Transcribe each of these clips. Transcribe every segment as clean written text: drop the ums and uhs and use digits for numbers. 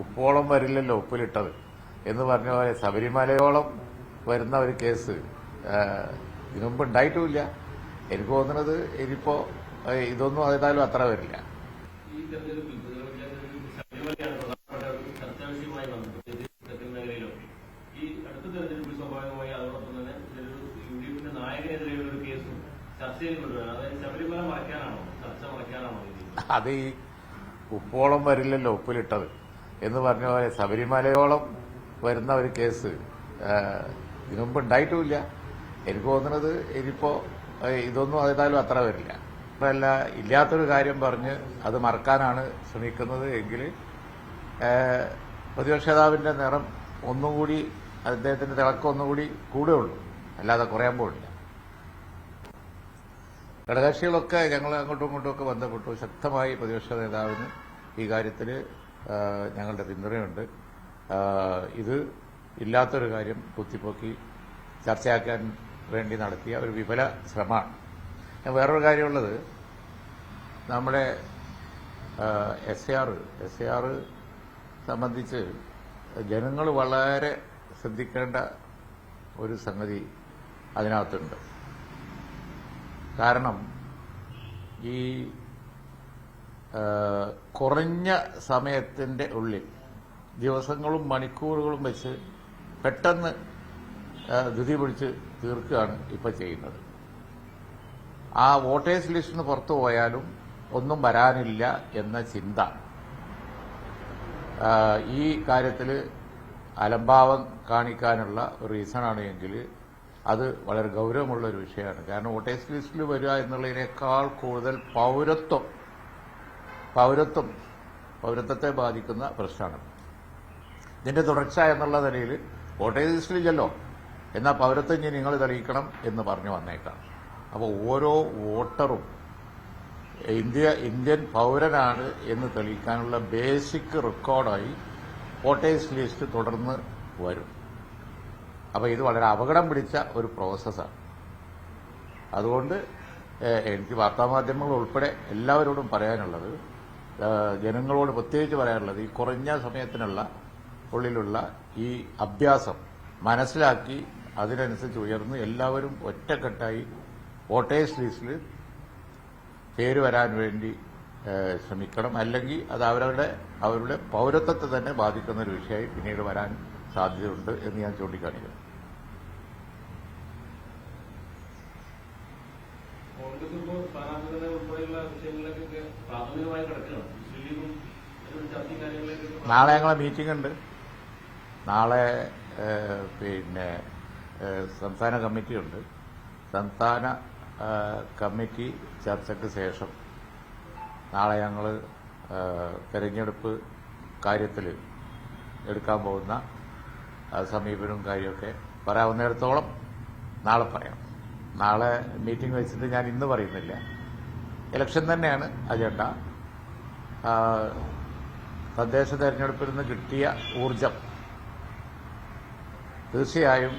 ഉപ്പോളം വരില്ലല്ലോ ഉപ്പിലിട്ടത് എന്ന് പറഞ്ഞ പോലെ ശബരിമലയോളം വരുന്ന ഒരു കേസ് ഇതിനുമുമ്പ് ഉണ്ടായിട്ടുമില്ല. എനിക്ക് തോന്നുന്നത് ഇനിയിപ്പോ ഇതൊന്നും ഏതായാലും അത്ര വരില്ല. അത് ഈ ഉപ്പോളം വരില്ലല്ലോ ഉപ്പിലിട്ടത് എന്ന് പറഞ്ഞ പോലെ ശബരിമലയോളം വരുന്ന ഒരു കേസ് ഇതിനുമുമ്പ് ഉണ്ടായിട്ടുമില്ല. എനിക്ക് തോന്നുന്നത് ഇനിയിപ്പോ ഇതൊന്നും ഏതായാലും അത്ര വരില്ല. അല്ല, ഇല്ലാത്തൊരു കാര്യം പറഞ്ഞ് അത് മറക്കാനാണ് ശ്രമിക്കുന്നത് എങ്കിൽ പ്രതിപക്ഷ നേതാവിന്റെ നിറം ഒന്നുകൂടി, അദ്ദേഹത്തിന്റെ തിളക്കം ഒന്നുകൂടി കൂടുകയുള്ളൂ, അല്ലാതെ കുറയാൻ പോകില്ല. ഘടകകക്ഷികളൊക്കെ ഞങ്ങൾ അങ്ങോട്ടും ഇങ്ങോട്ടും ഒക്കെ ബന്ധപ്പെട്ടു. ശക്തമായി പ്രതിപക്ഷ നേതാവിന് ഈ കാര്യത്തിൽ ഞങ്ങളുടെ പിന്തുണയുണ്ട്. ഇത് ഇല്ലാത്തൊരു കാര്യം കുത്തിപ്പൊക്കി ചർച്ചയാക്കാൻ വേണ്ടി നടത്തിയ ഒരു വിഫല ശ്രമമാണ്. വേറൊരു കാര്യമുള്ളത്, നമ്മുടെ എസ് ഐ ആർ സംബന്ധിച്ച് ജനങ്ങൾ വളരെ ശ്രദ്ധിക്കേണ്ട ഒരു സംഗതി അതിനകത്തുണ്ട്. കാരണം ഈ കുറഞ്ഞ സമയത്തിന്റെ ഉള്ളിൽ ദിവസങ്ങളും മണിക്കൂറുകളും വെച്ച് പെട്ടെന്ന് ധൃതി പിടിച്ച് തീർക്കുകയാണ് ഇപ്പൊ ചെയ്യുന്നത്. ആ വോട്ടേഴ്സ് ലിസ്റ്റിന് പുറത്തു പോയാലും ഒന്നും വരാനില്ല എന്ന ചിന്ത ഈ കാര്യത്തിൽ അലംഭാവം കാണിക്കാനുള്ള ഒരു റീസണാണ് എങ്കിൽ അത് വളരെ ഗൌരവമുള്ള ഒരു വിഷയമാണ്. കാരണം വോട്ടേഴ്സ് ലിസ്റ്റിൽ വരിക എന്നുള്ളതിനേക്കാൾ കൂടുതൽ പൌരത്വത്തെ ബാധിക്കുന്ന പ്രശ്നമാണ്. ഇതിന്റെ തുടർച്ച എന്നുള്ള നിലയിൽ വോട്ടേഴ്സ് ലിസ്റ്റിലില്ലല്ലോ, എന്നാൽ പൌരത്വം ഇനി നിങ്ങൾ തെളിയിക്കണം എന്ന് പറഞ്ഞു വന്നേക്കാം. അപ്പോൾ ഓരോ വോട്ടറും ഇന്ത്യൻ പൌരനാണ് എന്ന് തെളിയിക്കാനുള്ള ബേസിക് റെക്കോർഡായി വോട്ടേഴ്സ് ലിസ്റ്റ് തുടർന്ന് വരും. അപ്പോൾ ഇത് വളരെ അപകടം പിടിച്ച ഒരു പ്രോസസ്സാണ്. അതുകൊണ്ട് എനിക്ക് വാർത്താമാധ്യമങ്ങൾ ഉൾപ്പെടെ എല്ലാവരോടും പറയാനുള്ളത്, ജനങ്ങളോട് പ്രത്യേകിച്ച് പറയാനുള്ളത്, ഈ കുറഞ്ഞ സമയത്തിനുള്ള ഉള്ളിലുള്ള ഈ അഭ്യാസം മനസ്സിലാക്കി അതിനനുസരിച്ച് ഉയർന്ന് എല്ലാവരും ഒറ്റക്കെട്ടായി വോട്ടേഴ്സ് ലിസ്റ്റിൽ പേര് വരാൻ വേണ്ടി ശ്രമിക്കണം. അല്ലെങ്കിൽ അത് അവരുടെ പൌരത്വത്തെ തന്നെ ബാധിക്കുന്ന ഒരു വിഷയമായി പിന്നീട് വരാൻ സാധ്യതയുണ്ട് എന്ന് ഞാൻ ചൂണ്ടിക്കാണിക്കുന്നു. നാളെ ഞങ്ങളെ മീറ്റിംഗ് ഉണ്ട്. നാളെ സംസ്ഥാന കമ്മിറ്റിയുണ്ട്. സംസ്ഥാന കമ്മിറ്റി ചർച്ചയ്ക്ക് ശേഷം നാളെ ഞങ്ങൾ തെരഞ്ഞെടുപ്പ് കാര്യത്തിൽ എടുക്കാൻ പോകുന്ന സമീപനവും കാര്യമൊക്കെ പറയാവുന്നിടത്തോളം നാളെ പറയാം. നാളെ മീറ്റിംഗ് വെച്ചിട്ട് ഞാൻ ഇന്ന് പറയുന്നില്ല. ഇലക്ഷൻ തന്നെയാണ് അജണ്ട. തദ്ദേശ തെരഞ്ഞെടുപ്പിൽ നിന്ന് കിട്ടിയ ഊർജം തീർച്ചയായും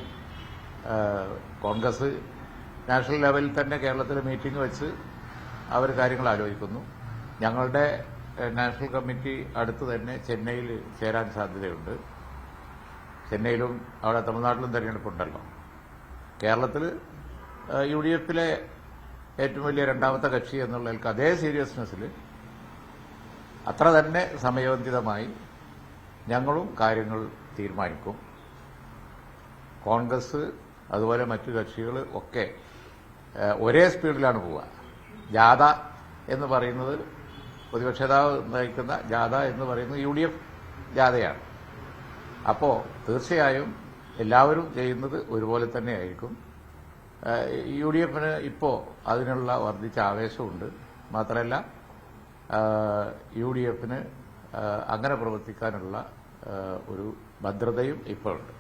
കോൺഗ്രസ് നാഷണൽ ലെവലിൽ തന്നെ കേരളത്തിൽ മീറ്റിംഗ് വെച്ച് അവർ കാര്യങ്ങൾ ആലോചിക്കുന്നു. ഞങ്ങളുടെ നാഷണൽ കമ്മിറ്റി അടുത്ത് തന്നെ ചെന്നൈയിൽ ചേരാൻ സാധ്യതയുണ്ട്. ചെന്നൈയിലും അവിടെ തമിഴ്നാട്ടിലും തെരഞ്ഞെടുപ്പുണ്ടല്ലോ. കേരളത്തിൽ UDF-ലെ ഏറ്റവും വലിയ രണ്ടാമത്തെ കക്ഷി എന്നുള്ളതിൽ അതേ സീരിയസ്നെസ്സിൽ അത്ര തന്നെ സമയബന്ധിതമായി ഞങ്ങളും കാര്യങ്ങൾ തീരുമാനിക്കും. കോൺഗ്രസ് അതുപോലെ മറ്റു കക്ഷികൾ ഒക്കെ ഒരേ സ്പീഡിലാണ് പോവുക. ജാഥ എന്ന് പറയുന്നത്, പ്രതിപക്ഷ നേതാവ് നയിക്കുന്ന ജാഥ എന്ന് പറയുന്നത് UDF ജാഥയാണ്. അപ്പോൾ തീർച്ചയായും എല്ലാവരും ചെയ്യുന്നത് ഒരുപോലെ തന്നെയായിരിക്കും. UDF-ന് ഇപ്പോൾ അതിനുള്ള വർദ്ധിച്ച ആവേശമുണ്ട്. മാത്രമല്ല UDF-ന് അങ്ങനെ പ്രവർത്തിക്കാനുള്ള ഒരു ഭദ്രതയും ഇപ്പോൾ ഉണ്ട്.